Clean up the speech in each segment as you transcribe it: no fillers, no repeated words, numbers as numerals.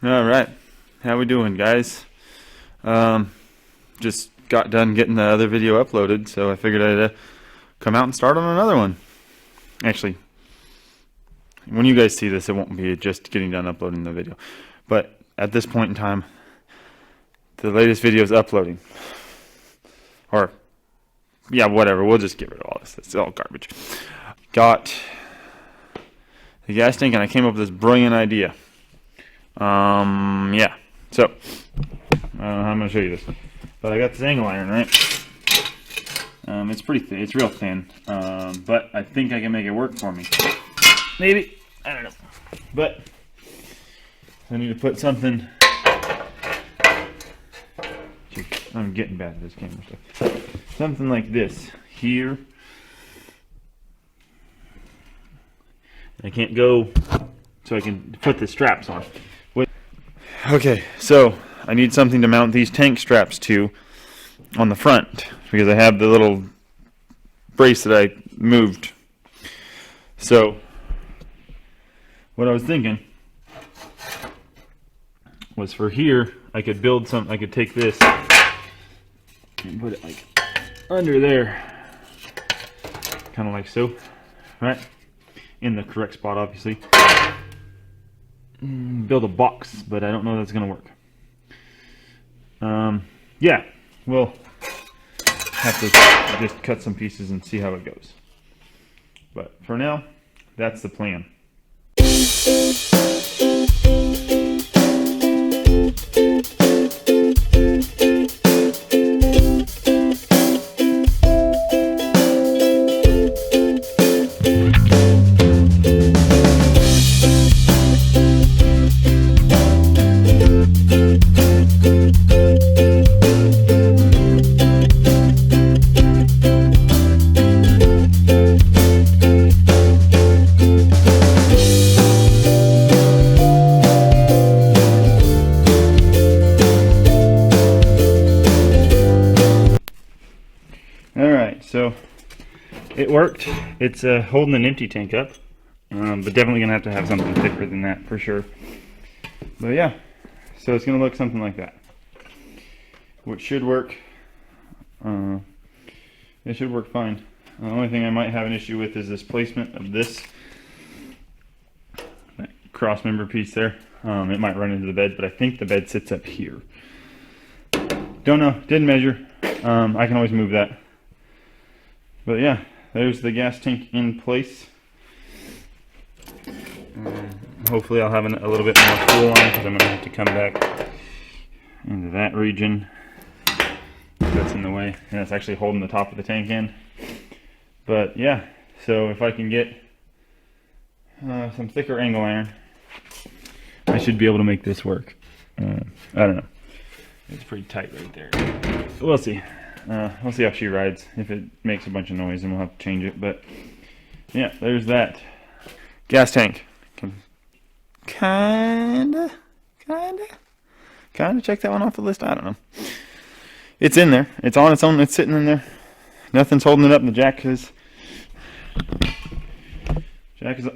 All right, how we doing, guys? Just got done getting the other video uploaded, so I figured I'd come out and start on another one. Actually, when you guys see this, it won't be just getting done uploading the video, but at this point in time, the latest video is uploading. Or, yeah, whatever. We'll just get rid of all this. It's all garbage. Got the gas tank, and I came up with this brilliant idea. Yeah, so I'm gonna show you this one, but I got this angle iron, right? It's pretty thin, it's real thin, but I think I can make it work for me. Maybe, I don't know, but I need to put something. I'm getting bad at this camera stuff. Something like this here. I can't go, so I can put the straps on. Okay, so I need something to mount these tank straps to on the front because I have the little brace that I moved. So what I was thinking was for here I could build some. I could take this and put it like under there, kind of like so, right? In the correct spot, obviously. Build a box, but I don't know that's gonna work. Yeah, we'll have to just cut some pieces and see how it goes. But for now, that's the plan. Alright, so it worked. It's holding an empty tank up, but definitely going to have something thicker than that for sure. But yeah, so it's going to look something like that, which should work. It should work fine. The only thing I might have an issue with is this placement of this cross member piece there. It might run into the bed, but I think the bed sits up here. Don't know, didn't measure. I can always move that. But yeah, there's the gas tank in place. Hopefully I'll have a little bit more fuel on because I'm going to have to come back into that region. That's in the way, and it's actually holding the top of the tank in. But yeah, so if I can get some thicker angle iron, I should be able to make this work. I don't know. It's pretty tight right there. We'll see. We'll see how she rides. If it makes a bunch of noise, then we'll have to change it. But yeah, there's that. Gas tank. Kinda check that one off the list. I don't know. It's in there. It's on its own. It's sitting in there. Nothing's holding it up. And the jack is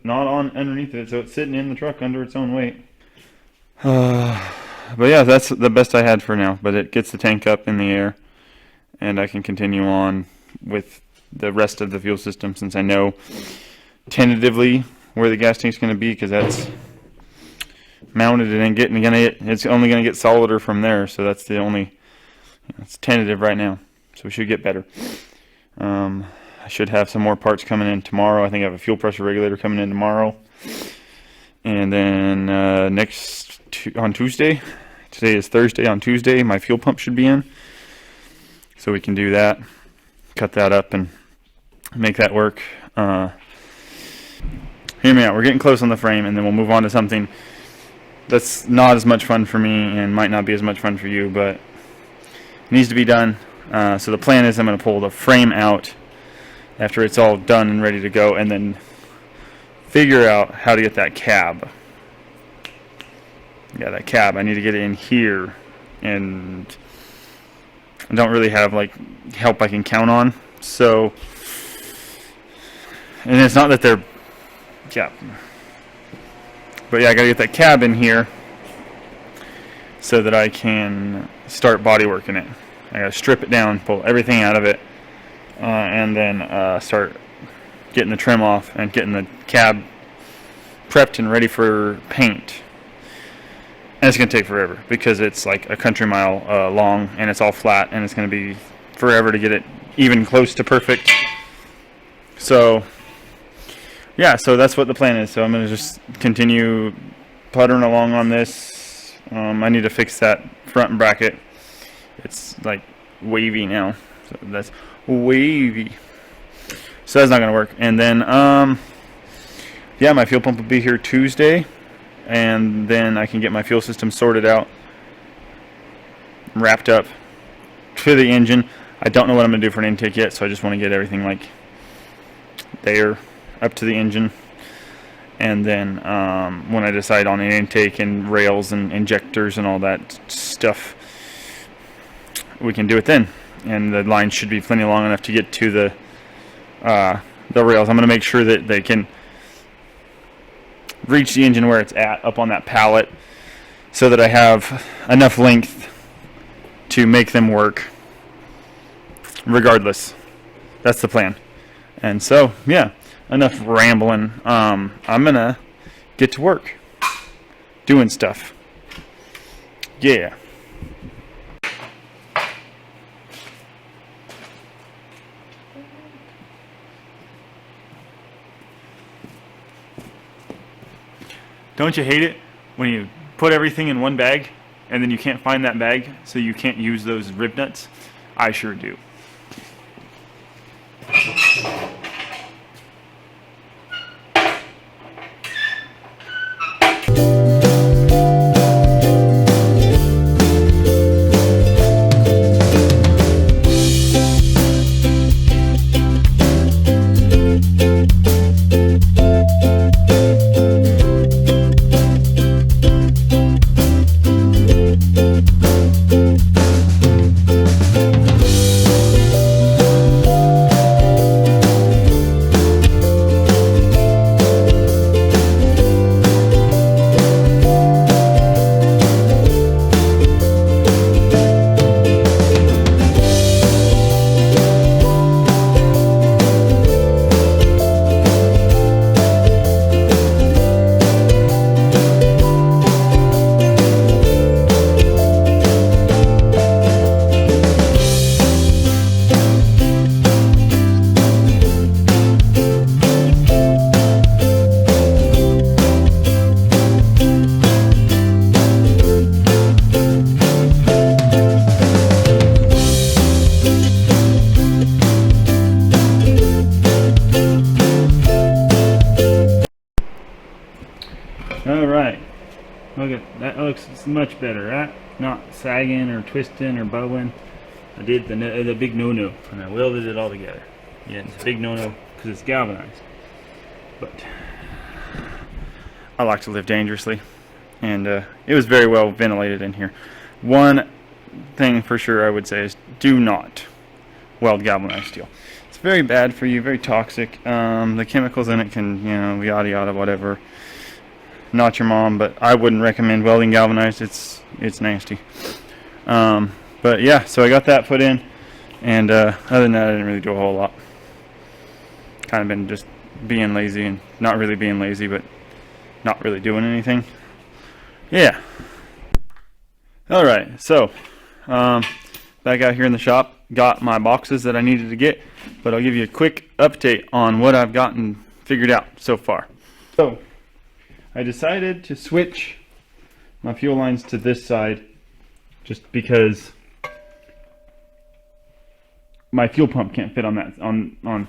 not on underneath it, so it's sitting in the truck under its own weight. But yeah, that's the best I had for now. But it gets the tank up in the air, and I can continue on with the rest of the fuel system since I know tentatively where the gas tank's going to be, because that's mounted and it's only going to get solider from there. So that's the only. It's tentative right now, so we should get better. I should have some more parts coming in tomorrow. I think I have a fuel pressure regulator coming in tomorrow, and then on Tuesday. Today is Thursday. On Tuesday, my fuel pump should be in. So we can do that, cut that up, and make that work. Hear me out. We're getting close on the frame, and then we'll move on to something that's not as much fun for me and might not be as much fun for you, but it needs to be done. So the plan is I'm going to pull the frame out after it's all done and ready to go, and then figure out how to get that cab. Yeah, that cab. I need to get it in here, and I don't really have like help I can count on. So, and it's not that they're, yeah, but yeah, I gotta get that cab in here, so that I can start body working it. I gotta strip it down, pull everything out of it, and then start getting the trim off and getting the cab prepped and ready for paint. And it's going to take forever because it's like a country mile long and it's all flat, and it's going to be forever to get it even close to perfect. So yeah, so that's what the plan is. So I'm going to just continue puttering along on this. I need to fix that front bracket. It's like wavy now, so that's wavy. So that's not going to work. And then yeah, my fuel pump will be here Tuesday, and then I can get my fuel system sorted out, wrapped up to the engine. I don't know what I'm going to do for an intake yet, so I just want to get everything like there up to the engine. And then when I decide on an intake and rails and injectors and all that stuff, we can do it then. And the line should be plenty long enough to get to the rails. I'm going to make sure that they can reach the engine where it's at up on that pallet, so that I have enough length to make them work regardless. That's the plan. And so yeah, enough rambling. I'm gonna get to work doing stuff. Yeah. Don't you hate it when you put everything in one bag and then you can't find that bag, so you can't use those rib nuts? I sure do. Alright, look at that, looks much better, right? Not sagging or twisting or bowing. I did the big no-no, and I welded it all together. Yeah, it's a big no-no because it's galvanized. But I like to live dangerously, and it was very well ventilated in here. One thing for sure I would say is do not weld galvanized steel. It's very bad for you, very toxic. The chemicals in it can, you know, yada yada, whatever. Not your mom, but I wouldn't recommend welding galvanized. It's nasty. But yeah, so I got that put in, and other than that, I didn't really do a whole lot. Kind of been just being lazy, and not really being lazy, but not really doing anything. Yeah. All right, so back out here in the shop, got my boxes that I needed to get, but I'll give you a quick update on what I've gotten figured out so far. So I decided to switch my fuel lines to this side just because my fuel pump can't fit on that on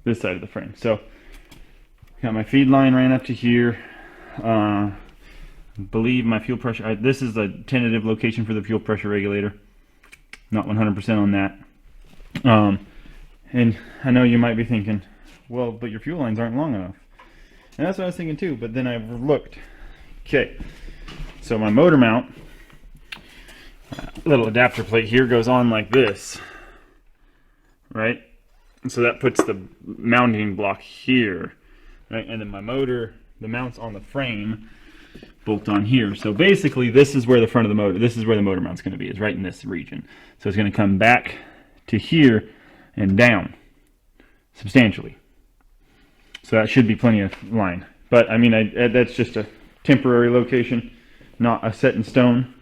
this side of the frame. So got my feed line ran up to here. Believe my fuel pressure, this is a tentative location for the fuel pressure regulator, not 100% on that. And I know you might be thinking, well, but your fuel lines aren't long enough. And that's what I was thinking too, but then I looked. Okay, so my motor mount, little adapter plate here, goes on like this, right? And so that puts the mounting block here, right? And then my motor, the mount's on the frame, bolt on here. So basically this is where the front of the motor, this is where the motor mount's going to be, is right in this region. So it's going to come back to here and down substantially. So that should be plenty of line. But I mean, that's just a temporary location, not a set in stone.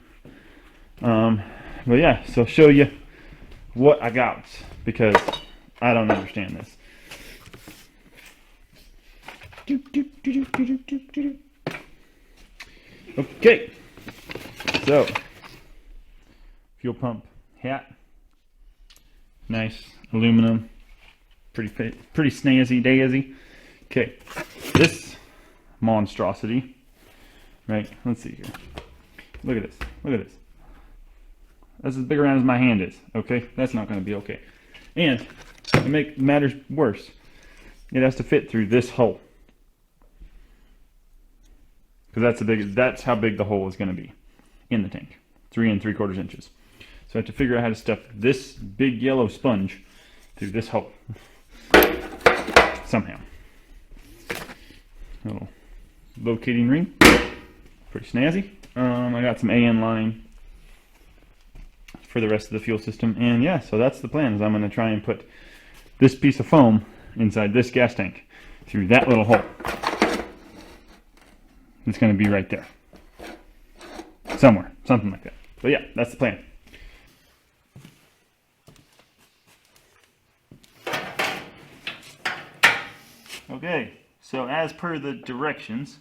But yeah, so show you what I got, because I don't understand this. Okay, so fuel pump hat, nice aluminum, pretty snazzy daisy. Okay, this monstrosity, right? Let's see here. Look at this. Look at this. That's as big around as my hand is. Okay, that's not going to be okay. And to make matters worse, it has to fit through this hole, because that's how big the hole is going to be in the tank, 3 3/4 inches. So I have to figure out how to stuff this big yellow sponge through this hole somehow. A little locating ring, pretty snazzy. I got some AN line for the rest of the fuel system, and yeah, so that's the plan. Is I'm going to try and put this piece of foam inside this gas tank through that little hole. It's going to be right there somewhere, something like that. But yeah, that's the plan. Okay, so as per the directions,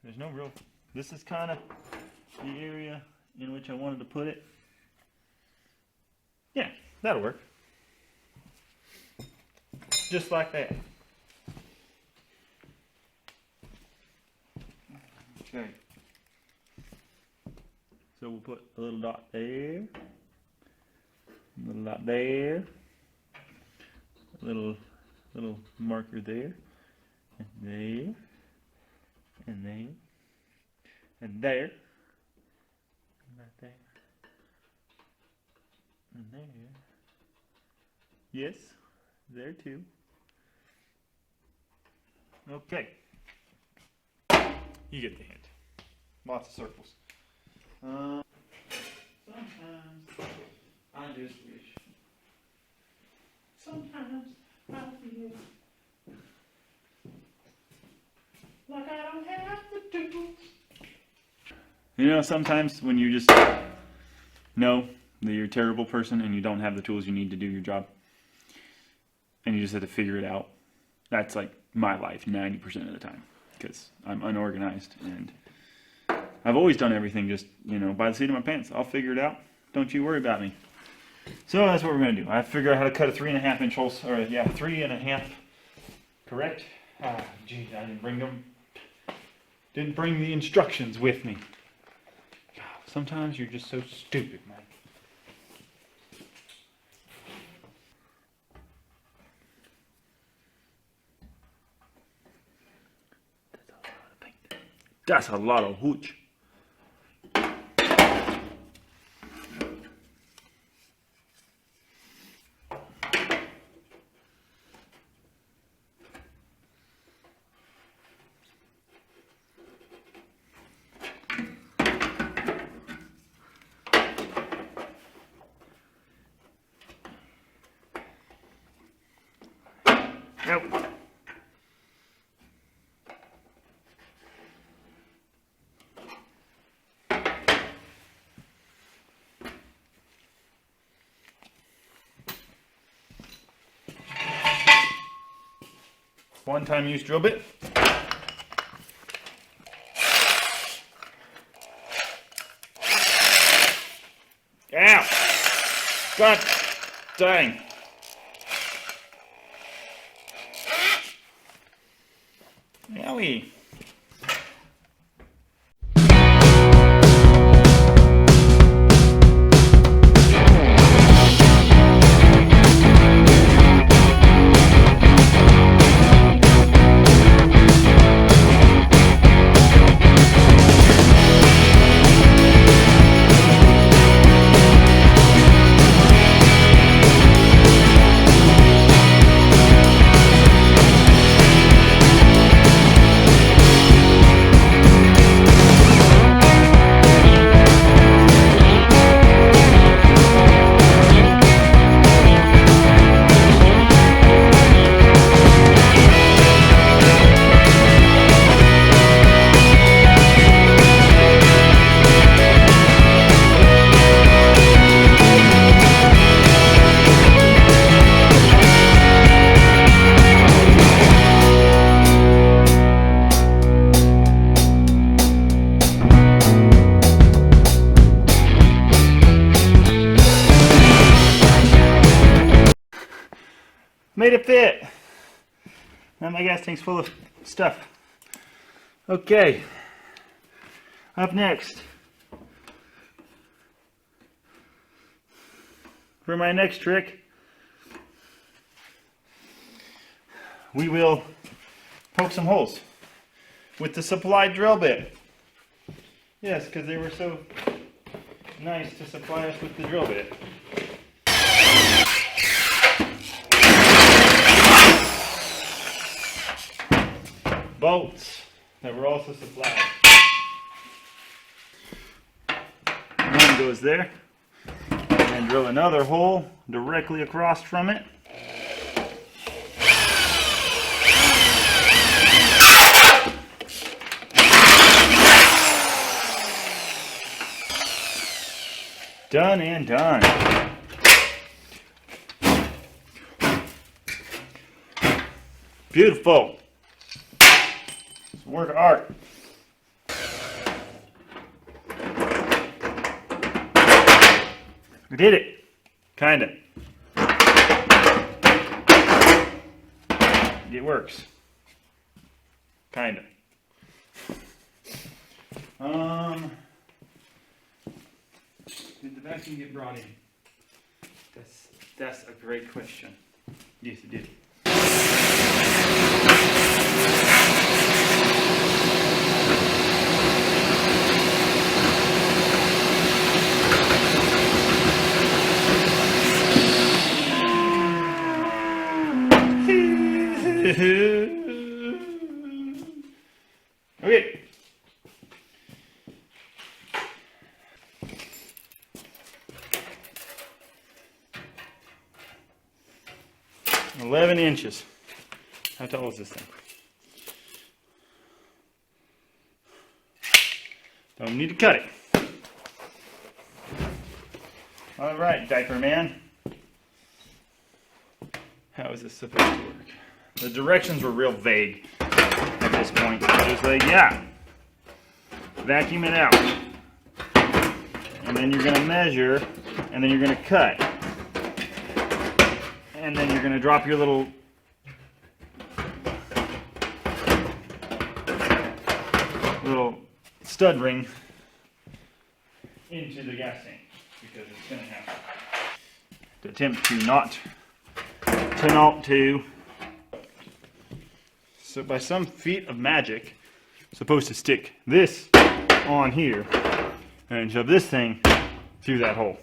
there's no real, this is kind of the area in which I wanted to put it. Yeah, that'll work. Just like that. Okay. So we'll put a little dot there, a little dot there, a little marker there, and there, and there, and there, and right there, and there. Yes, there too. Okay. You get the hint. Lots of circles. Sometimes I just wish. Sometimes I feel like I don't have the tools. You know, sometimes when you just know that you're a terrible person and you don't have the tools you need to do your job, and you just have to figure it out. That's like my life 90% of the time, because I'm unorganized and I've always done everything just, you know, by the seat of my pants. I'll figure it out. Don't you worry about me. So that's what we're going to do. I figure out how to cut a 3.5 inch hole, or yeah, 3.5. Correct? Ah, geez, I didn't bring the instructions with me. God, sometimes you're just so stupid, man. That's a lot of hooch. Nope. One-time use drill bit. Ow! God dang! Owie! Made it fit. Now my gas tank's full of stuff. Okay. Up next, for my next trick, we will poke some holes with the supplied drill bit. Yes, because they were so nice to supply us with the drill bit. Bolts that were also supplied. One goes there, and drill another hole directly across from it. Done and done. Beautiful. It's a work of art. We did it. Kinda. It works. Kinda. Did the vacuum get brought in? That's a great question. Yes, it did. Okay. $11 inches. How tall is this thing? Don't need to cut it. All right, diaper man. How is this supposed to work? The directions were real vague at this point. Just like, yeah, vacuum it out. And then you're gonna measure, and then you're gonna cut. And then you're gonna drop your little stud ring into the gas tank, because it's gonna happen. To attempt to so by some feat of magic, I'm supposed to stick this on here and shove this thing through that hole.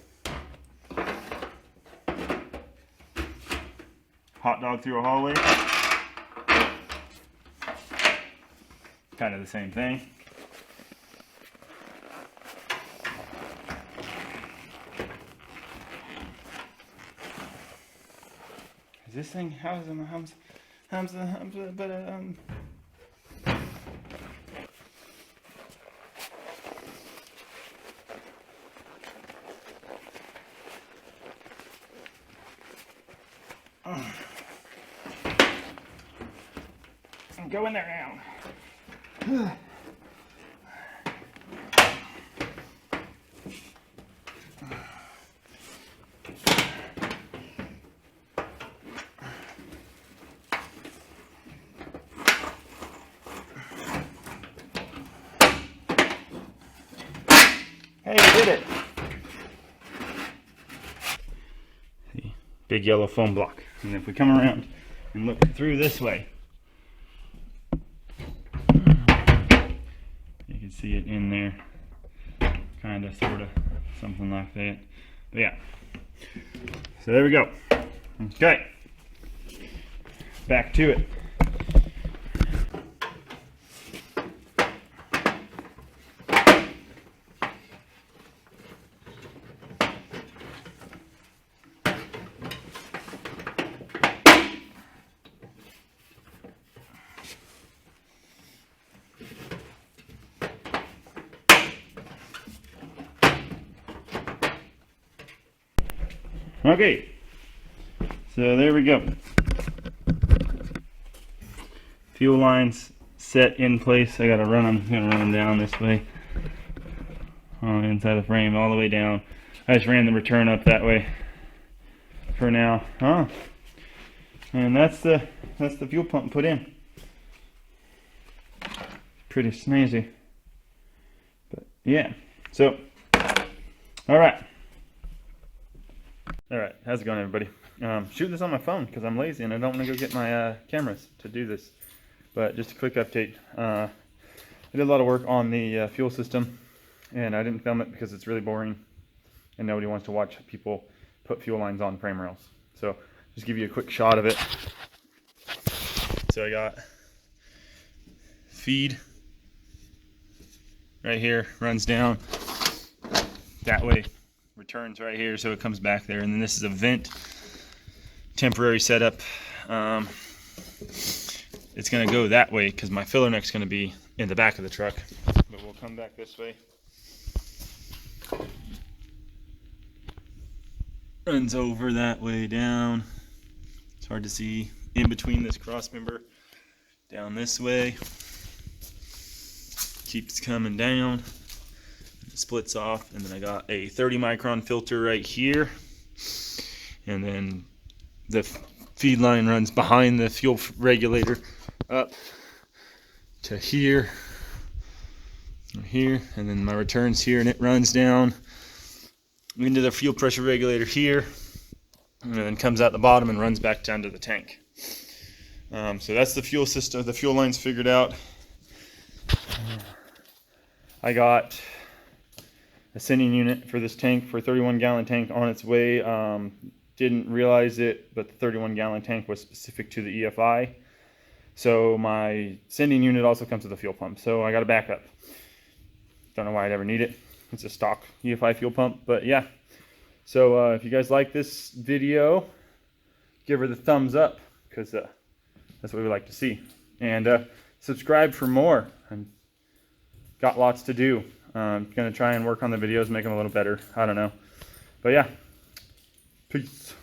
Hot dog through a hallway. Kind of the same thing. Is this thing, go in there now. Hey, we did it. See, big yellow foam block. And if we come around and look through this way, you can see it in there, kind of, sort of, something like that. But yeah, so there we go. Okay, back to it. Okay, so there we go. Fuel lines set in place. I gotta run them down this way on the inside of the frame all the way down. I just ran the return up that way for now. And that's the fuel pump put in. Pretty snazzy. But yeah. So alright, how's it going, everybody? Shooting this on my phone because I'm lazy and I don't want to go get my cameras to do this. But just a quick update. I did a lot of work on the fuel system, and I didn't film it because it's really boring and nobody wants to watch people put fuel lines on frame rails. So just give you a quick shot of it. So I got feed right here, runs down that way, returns right here, so it comes back there. And then this is a vent temporary setup. It's going to go that way because my filler neck's going to be in the back of the truck, but we'll come back this way. Runs over that way down. It's hard to see in between this cross member. Down this way. Keeps coming down. It splits off, and then I got a 30 micron filter right here. And then the feed line runs behind the fuel regulator up to here, and then my returns here, and it runs down into the fuel pressure regulator here, and then comes out the bottom and runs back down to the tank. So that's the fuel system. The fuel line's figured out. I got a sending unit for this tank, for a 31-gallon tank, on its way. Didn't realize it, but the 31-gallon tank was specific to the EFI. So my sending unit also comes with a fuel pump. So I got a backup. Don't know why I'd ever need it. It's a stock EFI fuel pump, but yeah. So if you guys like this video, give her the thumbs up, because that's what we like to see. And subscribe for more. And got lots to do. I'm gonna try and work on the videos, make them a little better. I don't know, but yeah. Peace.